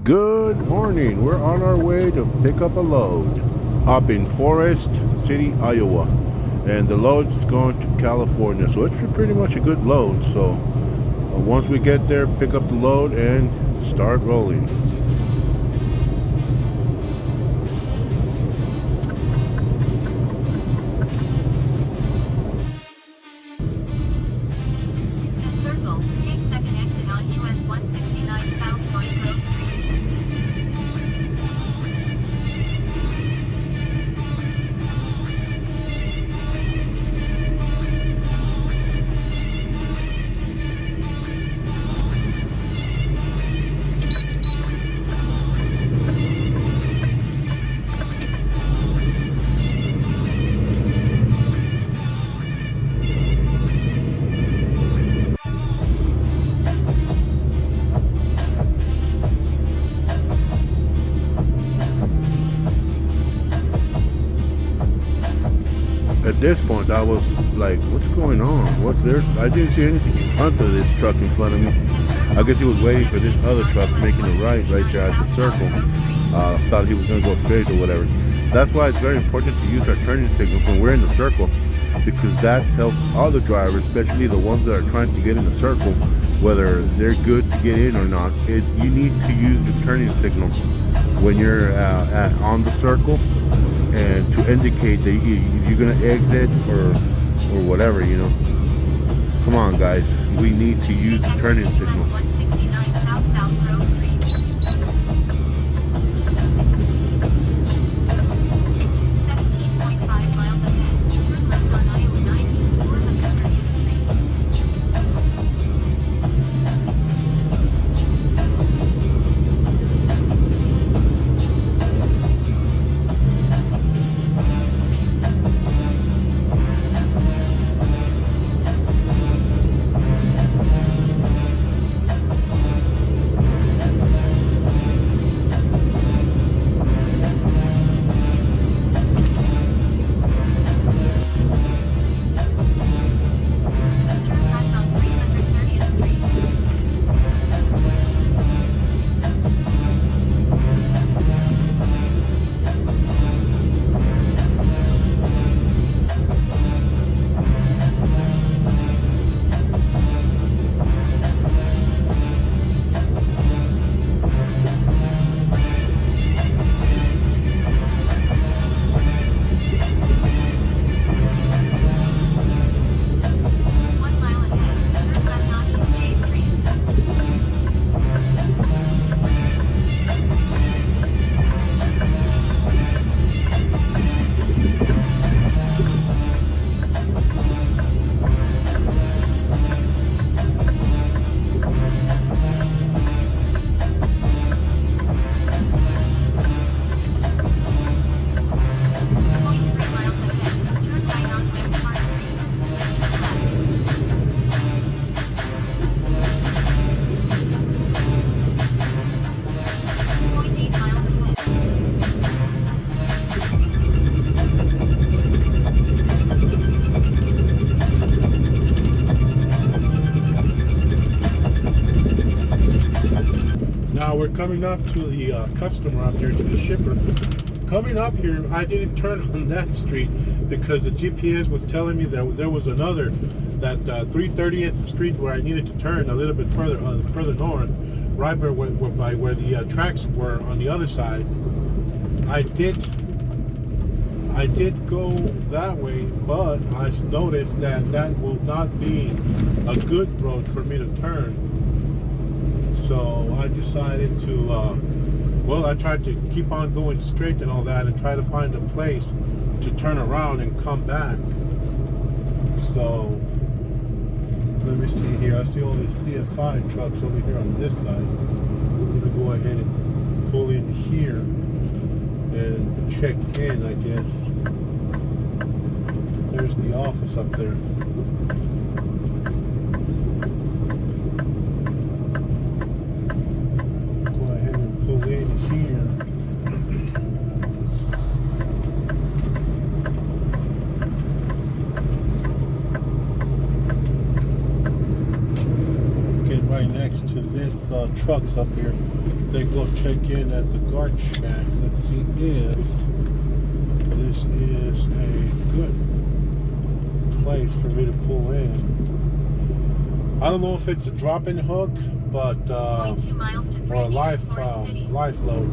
Good morning. We're on our way to pick up a load up in Forest City, Iowa. And the load's going to California. So it's pretty much a good load. So once we get there, pick up the load and start rolling. Circle, take second exit on US 169 South Point Grove Street. At this point, I was like, what's going on? I didn't see anything in front of this truck in front of me. I guess he was waiting for this other truck making a right there at the circle. Thought he was going to go straight or whatever. That's why it's very important to use our turning signals when we're in the circle, because that helps other drivers, especially the ones that are trying to get in the circle, whether they're good to get in or not. You need to use the turning signal when you're on the circle, and to indicate that if you're gonna exit or whatever, Come on, guys, we need to use the turning signals. 169 South Grove Street. 17.5 miles ahead. Turn left on Iowa 90 to 430th Street. Turn left on 330th Street. One mile ahead. Turn left on East J Street. Point 3 miles ahead. Turn right on West Park Street. Turn left. Point 8 miles ahead. Now we're coming up to the customer out there, to the shipper. Coming up here, I didn't turn on that street because the GPS was telling me that there was another, that 330th Street where I needed to turn a little bit further north, right by where the tracks were on the other side. I did go that way, but I noticed that will not be a good road for me to turn. So I decided to, I tried to keep on going straight and all that and try to find a place to turn around and come back. So let me see here. I see all these CFI trucks over here on this side. I'm gonna go ahead and pull in here and check in, I guess. There's the office up there. Go ahead and pull in here. Get right next to this trucks up here. then go check in at the guard shack. Let's see if this is a good place for me to pull in. I don't know if it's a drop-in hook, but 0.2 miles to 3 or a meters, Forest City. life load.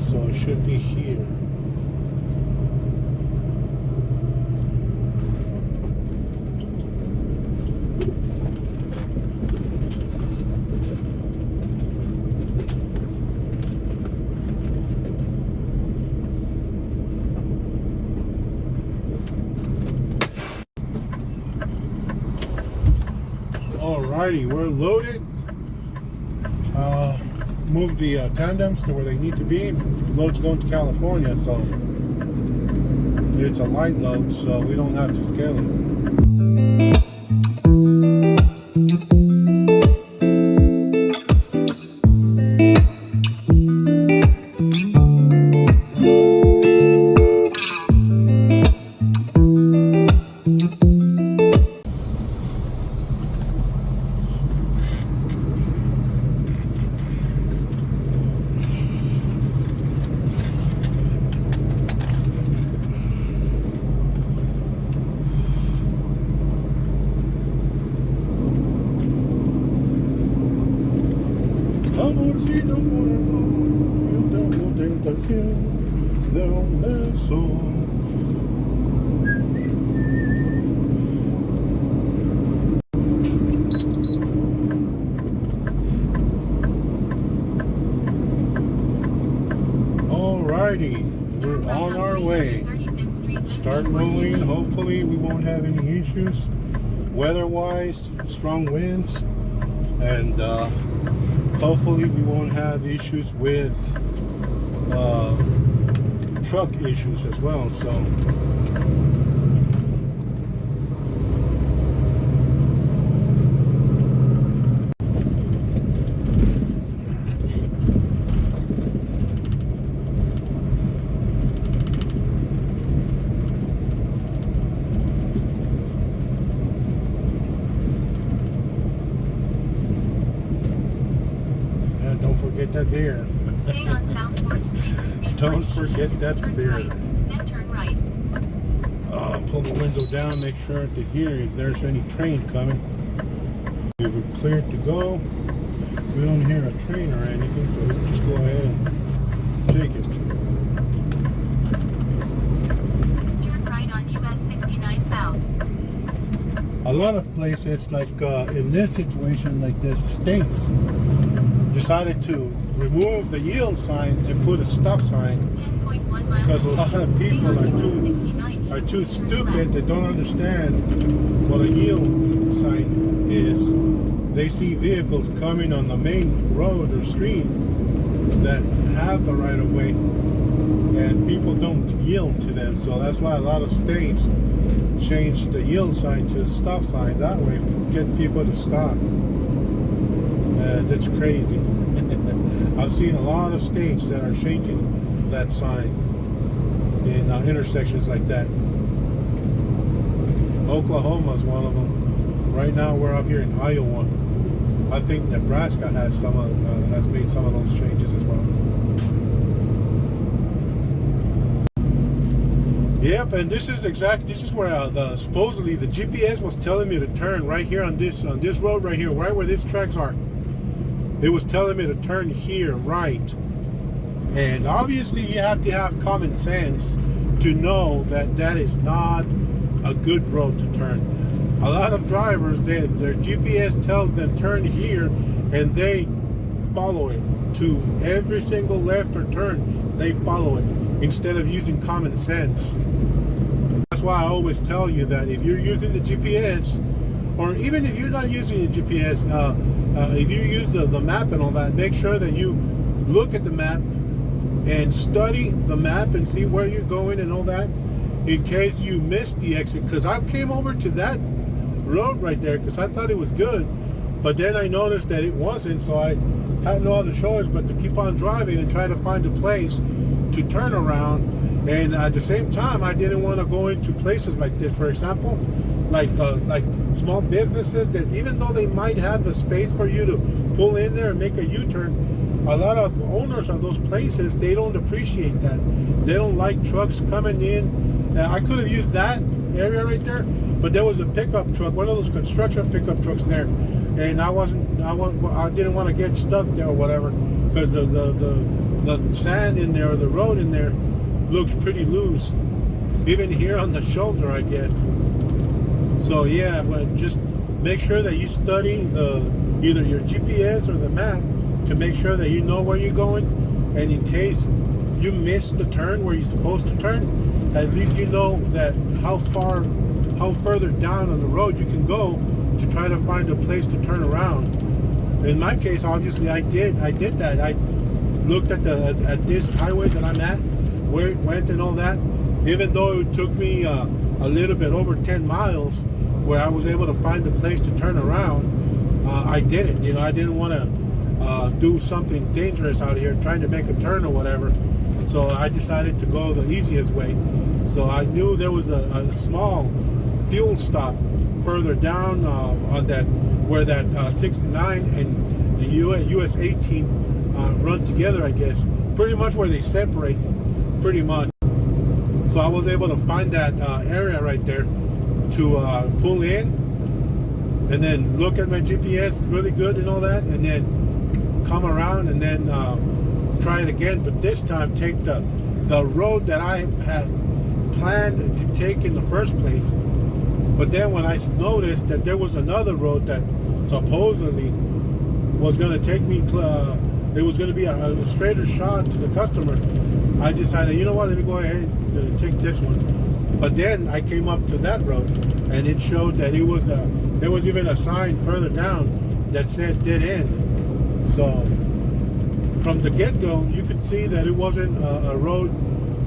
So it should be here. Alrighty, we're loaded. Moved the tandems to where they need to be. Load's going to California, so it's a light load, so we don't have to scale it. Amorcito por amor, yo tengo tentación de un beso. Alrighty, we're on our way. Start rolling. Hopefully we won't have any issues weather-wise, strong winds, and hopefully we won't have issues with truck issues as well. So don't forget that beer. Stay on South 4th Street. Don't forget that beer. Right, then turn right. Pull the window down, make sure to hear if there's any train coming. We were cleared to go. We don't hear a train or anything, so we can just go ahead and take it. Turn right on US 69 South. A lot of places, like in this situation, like this, states decided to remove the yield sign and put a stop sign 10.1 miles. because a lot of people Stay on are US 69 too east, turn stupid. left. They don't understand what a yield sign is. They see vehicles coming on the main road or street that have the right of way, and people don't yield to them. So that's why a lot of states change the yield sign to a stop sign. That way, get people to stop. And it's crazy. I've seen a lot of states that are changing that sign in intersections like that. Oklahoma is one of them. Right now, we're up here in Iowa. I think Nebraska has has made some of those changes as well. Yep, and this is where supposedly the GPS was telling me to turn right here on this road right here, right where these tracks are. It was telling me to turn here right, and obviously you have to have common sense to know that that is not a good road to turn. A lot of drivers, their GPS tells them turn here, and they follow it to every single left or turn. They follow it instead of using common sense. That's why I always tell you that if you're using the GPS, or even if you're not using the GPS, if you use the map and all that, make sure that you look at the map and study the map and see where you're going and all that, in case you miss the exit. Because I came over to that road right there because I thought it was good, but then I noticed that it wasn't, so I had no other choice but to keep on driving and try to find a place to turn around. And at the same time, I didn't want to go into places like this. For example, like small businesses that even though they might have the space for you to pull in there and make a U-turn, a lot of owners of those places, they don't appreciate that. They don't like trucks coming in. I could have used that area right there, but there was a pickup truck, one of those construction pickup trucks there, and I didn't want to get stuck there or whatever, because the sand in there, or the road in there, looks pretty loose, even here on the shoulder, I guess. So yeah, but just make sure that you study either your GPS or the map to make sure that you know where you're going, and in case you miss the turn where you're supposed to turn, at least you know that how further down on the road you can go to try to find a place to turn around. In my case, obviously, I did that. I looked at this highway that I'm at, where it went and all that. Even though it took me a little bit over 10 miles, where I was able to find a place to turn around, I did it. You know, I didn't want to do something dangerous out here, trying to make a turn or whatever. So I decided to go the easiest way. So I knew there was a small fuel stop further down on that, where that 69 and the US 18 run together, I guess. Pretty much where they separate, pretty much. So I was able to find that area right there to pull in, and then look at my GPS really good and all that, and then come around and then try it again, but this time take the road that I had planned to take in the first place. But then when I noticed that there was another road that supposedly was going to take me, it was going to be a straighter shot to the customer, I decided, you know what, let me go ahead and take this one. But then I came up to that road, and it showed that there was even a sign further down that said dead end. So from the get-go, you could see that it wasn't a road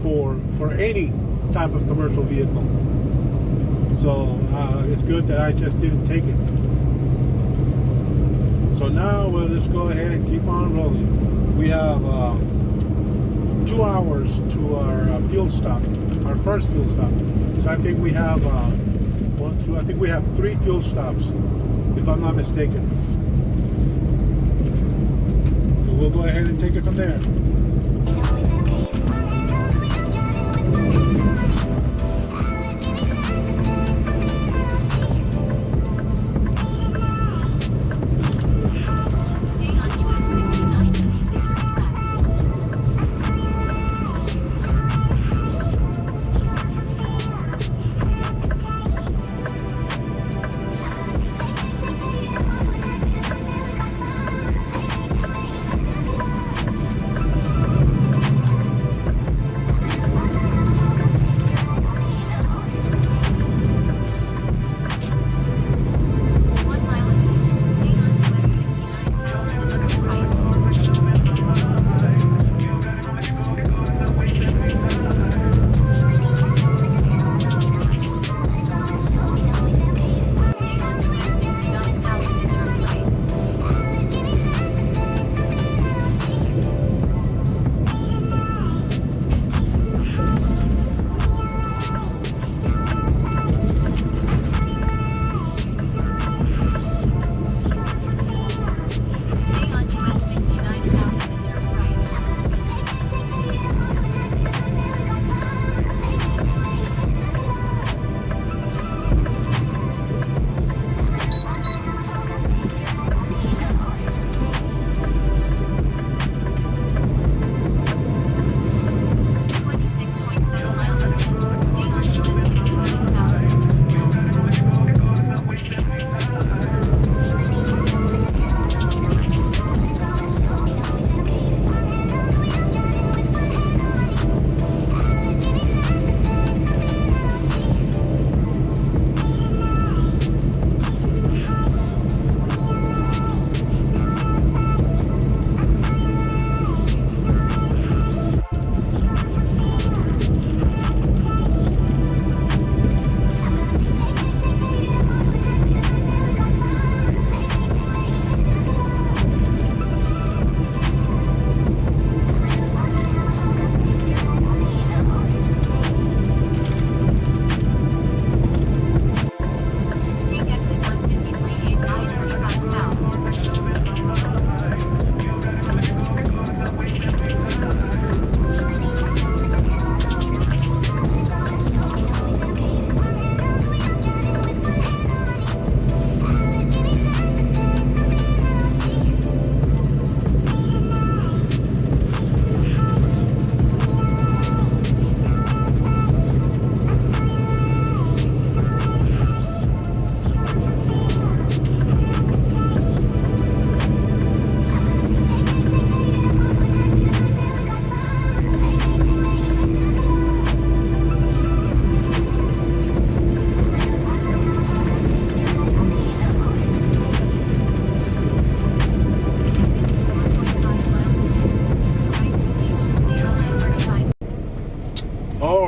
for any type of commercial vehicle. So it's good that I just didn't take it. So now we'll just go ahead and keep on rolling. We have 2 hours to our fuel stop, our first fuel stop. So I think we have I think we have 3 fuel stops, if I'm not mistaken. So we'll go ahead and take it from there.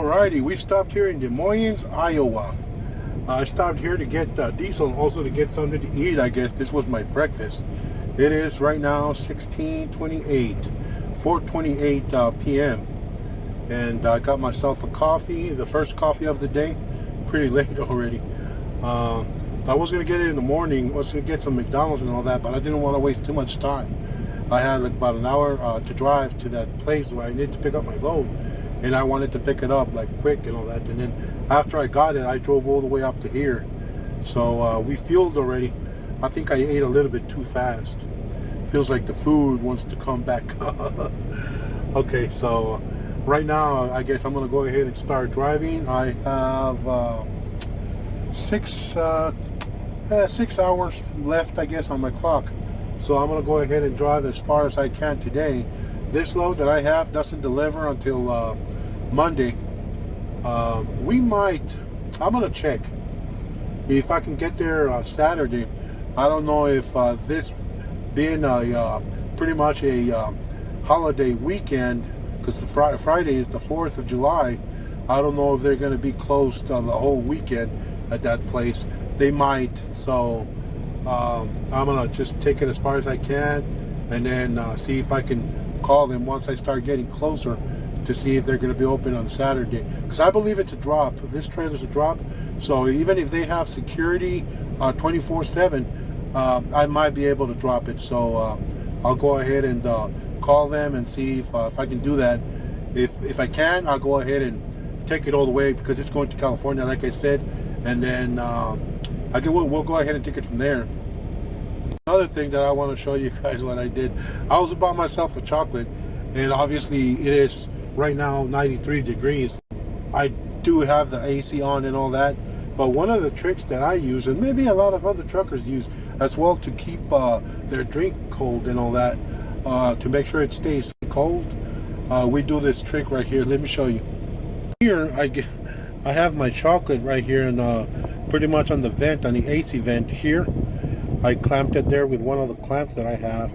Alrighty, we stopped here in Des Moines, Iowa. I stopped here to get diesel, also to get something to eat. I guess this was my breakfast. It is right now 4:28 p.m. and I got myself a coffee, the first coffee of the day. Pretty late already. I was gonna get it in the morning. I was gonna get some McDonald's and all that, but I didn't want to waste too much time. I had like about an hour to drive to that place where I need to pick up my load, and I wanted to pick it up like quick and all that. And then after I got it, I drove all the way up to here. So we fueled already. I think I ate a little bit too fast. Feels like the food wants to come back up. Okay, so right now I guess I'm gonna go ahead and start driving. I have 6 hours left, I guess, on my clock. So I'm gonna go ahead and drive as far as I can today. This load that I have doesn't deliver until Monday. I'm gonna check if I can get there Saturday. I don't know if this being pretty much a holiday weekend, because the Friday is the 4th of July. I don't know if they're going to be closed the whole weekend at that place. They might. So I'm gonna just take it as far as I can, and then see if I can call them once I start getting closer to see if they're going to be open on Saturday, because I believe it's a drop. This trailer's a drop, so even if they have security 24/7, I might be able to drop it. So I'll go ahead and call them and see if I can do that. If I can, I'll go ahead and take it all the way, because it's going to California, like I said, and then we'll go ahead and take it from there. Another thing that I want to show you guys what I did. I was bought myself a chocolate, and obviously it is right now 93 degrees. I do have the AC on and all that, but one of the tricks that I use, and maybe a lot of other truckers use as well, to keep their drink cold and all that, to make sure it stays cold, we do this trick right here. Let me show you. Here I have my chocolate right here, and pretty much on the vent, on the AC vent here. I clamped it there with one of the clamps that I have.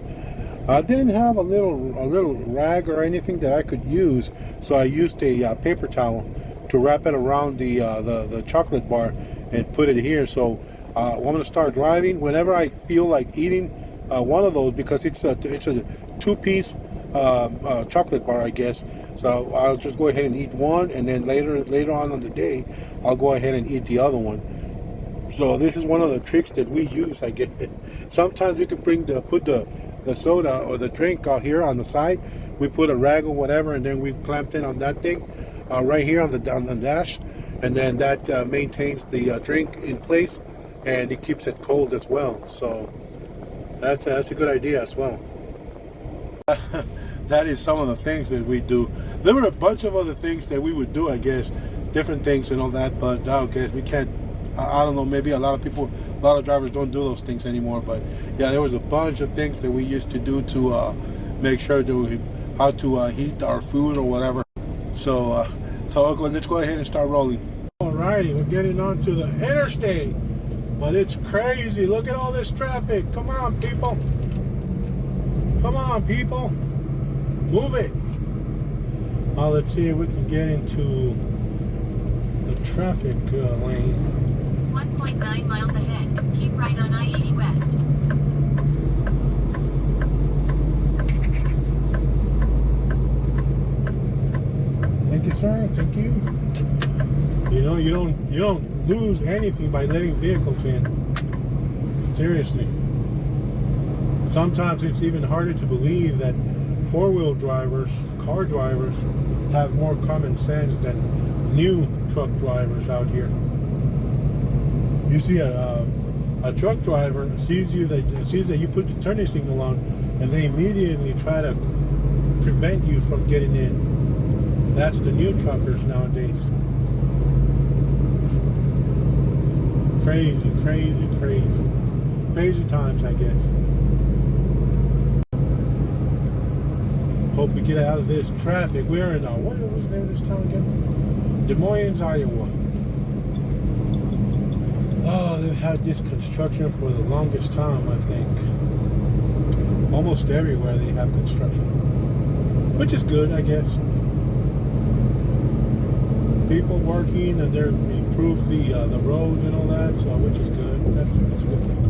I didn't have a little rag or anything that I could use, so I used a paper towel to wrap it around the chocolate bar and put it here. So I'm going to start driving whenever I feel like eating one of those, because it's a 2-piece chocolate bar, I guess. So I'll just go ahead and eat one, and then later on in the day, I'll go ahead and eat the other one. So this is one of the tricks that we use, I guess. Sometimes we can put the soda or the drink out here on the side. We put a rag or whatever, and then we clamped it on that thing right here on the dash, and then that maintains the drink in place, and it keeps it cold as well. So that's a good idea as well. That is some of the things that we do. There were a bunch of other things that we would do, I guess, different things and all that, but I guess we can't. I don't know, maybe a lot of drivers don't do those things anymore, but yeah, there was a bunch of things that we used to do to make sure how to heat our food or whatever. So let's go ahead and start rolling. Alrighty, we're getting onto the interstate, but it's crazy. Look at all this traffic. Come on, people. Come on, people. Move it. Let's see if we can get into the traffic lane. 1.9 miles ahead. Keep right on I-80 West. Thank you, sir. Thank you. You know, you don't lose anything by letting vehicles in. Seriously. Sometimes it's even harder to believe that four-wheel drivers, car drivers, have more common sense than new truck drivers out here. You see a truck driver sees that you put the turning signal on, and they immediately try to prevent you from getting in. That's the new truckers nowadays. Crazy, crazy, crazy. Crazy times, I guess. Hope we get out of this traffic. We're in, what was the name of this town again? Des Moines, Iowa. Oh, they've had this construction for the longest time, I think. Almost everywhere they have construction. Which is good, I guess. people working, and they're improved the roads and all that, so which is good. That's a good thing.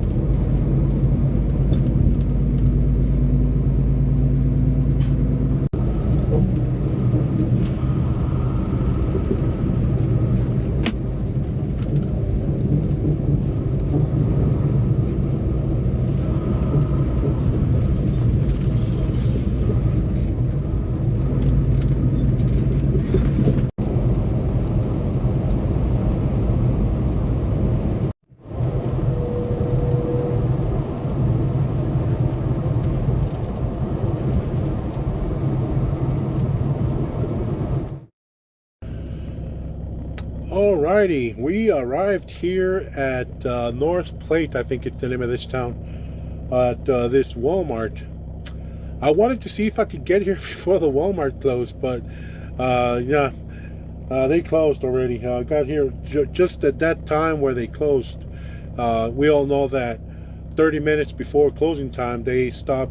Alrighty, we arrived here at North Plate, I think it's the name of this town, at this Walmart. I wanted to see if I could get here before the Walmart closed, but yeah, they closed already. I got here just at that time where they closed. We all know that 30 minutes before closing time, they stop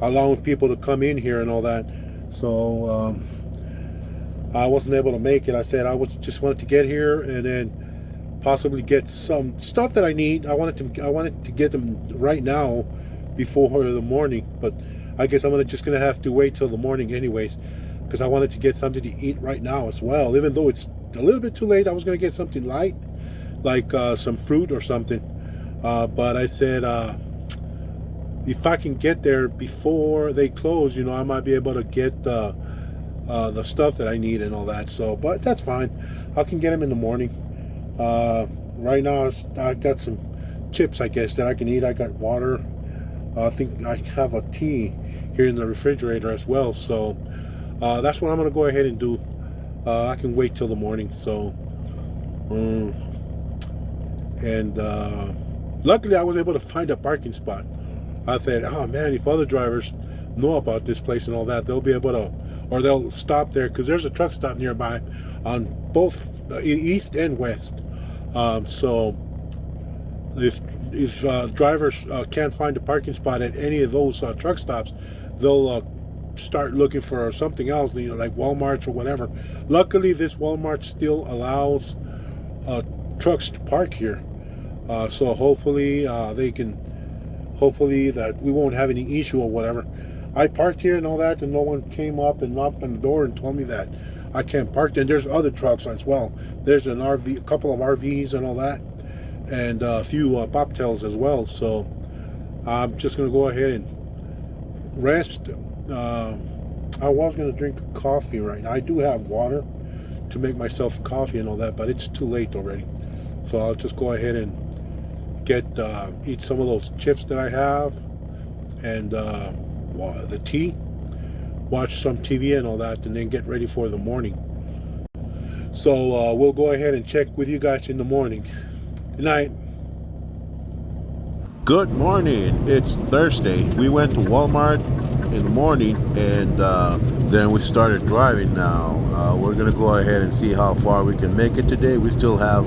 allowing people to come in here and all that. So I wasn't able to make it. I said I just wanted to get here and then possibly get some stuff that I need. I wanted to get them right now before the morning, but I guess I'm just gonna have to wait till the morning anyways, because I wanted to get something to eat right now as well. Even though it's a little bit too late, I was gonna get something light, like some fruit or something. But I said if I can get there before they close, you know, I might be able to get the stuff that I need and all that. So, but that's fine. I can get them in the morning. Right now, I got some chips, I guess, that I can eat. I got water. I think I have a tea here in the refrigerator as well. So that's what I'm gonna go ahead and do. I can wait till the morning. So, luckily I was able to find a parking spot. I thought, oh man, if other drivers know about this place and all that, they'll be able to, or they'll stop there, because there's a truck stop nearby on both east and west. So if drivers can't find a parking spot at any of those truck stops, they'll start looking for something else, you know, like Walmart or whatever. Luckily, this Walmart still allows trucks to park here. So hopefully hopefully that we won't have any issue or whatever. I parked here and all that, and no one came up and knocked on the door and told me that I can't park there. And there's other trucks as well. There's an RV, a couple of RVs and all that, and a few bobtails as well. So I'm just gonna go ahead and rest. I was gonna drink coffee right now. I do have water to make myself coffee and all that, but it's too late already. So I'll just go ahead and get eat some of those chips that I have, and the tea, watch some TV and all that, and then get ready for the morning. So we'll go ahead and check with you guys in the morning. Good night. Good morning. It's Thursday. We went to Walmart in the morning, and then we started driving now. We're gonna go ahead and see how far we can make it today. We still have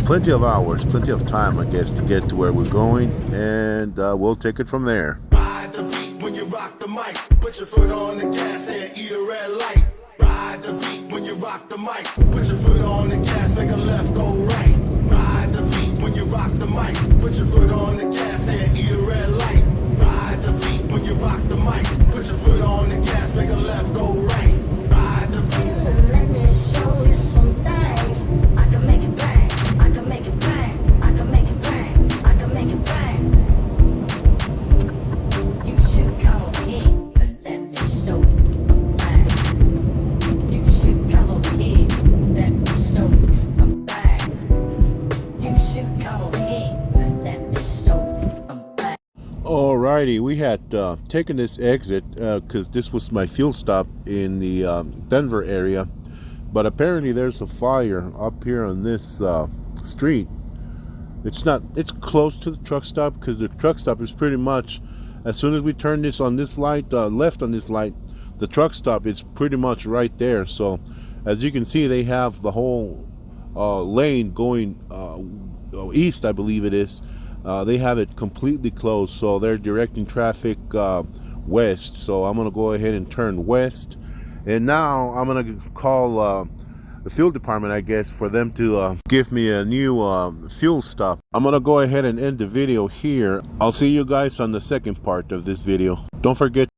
plenty of hours, plenty of time, I guess, to get to where we're going, and we'll take it from there. Ride the beat when you rock the mic. Put your foot on the gas and eat a red light. Ride the beat when you rock the mic. Put your foot on the gas, make a left, go right. Ride the beat when you rock the mic. Put your foot on the gas and eat a red light. Ride the beat when you rock the mic. Put your foot on the gas, make a left, go right. Ride the beat. Let me show you some things. I can make it bang. I can make it bang. I can make it bang. I can make it bang. You should come over here and let me show you some things. You should come over here and let me show you some things. You should come over here and let me show you some things. Alrighty, we had taken this exit because this was my fuel stop in the Denver area, but apparently there's a fire up here on this street. It's close to the truck stop, because the truck stop is pretty much, as soon as we turn this on this light, left on this light, the truck stop is pretty much right there. So as you can see, they have the whole lane going east, I believe it is. They have it completely closed, so they're directing traffic west. So I'm gonna go ahead and turn west, and now I'm gonna call the fuel department, I guess, for them to give me a new fuel stop. I'm gonna go ahead and end the video here. I'll see you guys on the second part of this video. Don't forget